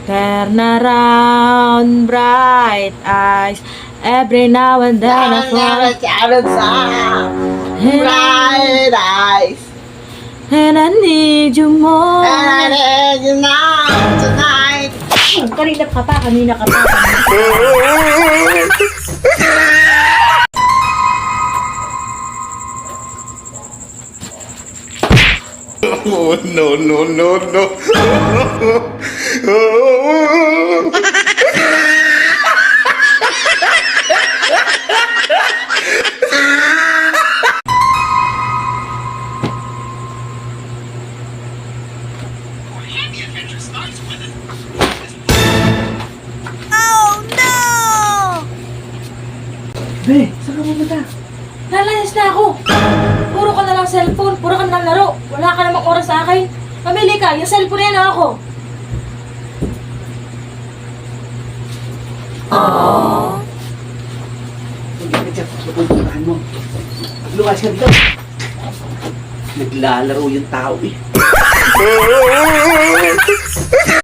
Turn around, bright eyes. Every now and then I fall. Bright eyes. And I need you more. And I need you now, tonight. Kanina ka pa. Oh, no, no, no, no. Be, saan ka pumunta? Lalayas na ako. Puro ka na lang cellphone. Puro ka na lang laro. Wala ka namang oras sa akin. Pamili ka. Yung cellphone na yan ako. Hindi ka dyan, pupuntahan mo. Luwas ka dito. Naglalaro yung tao eh.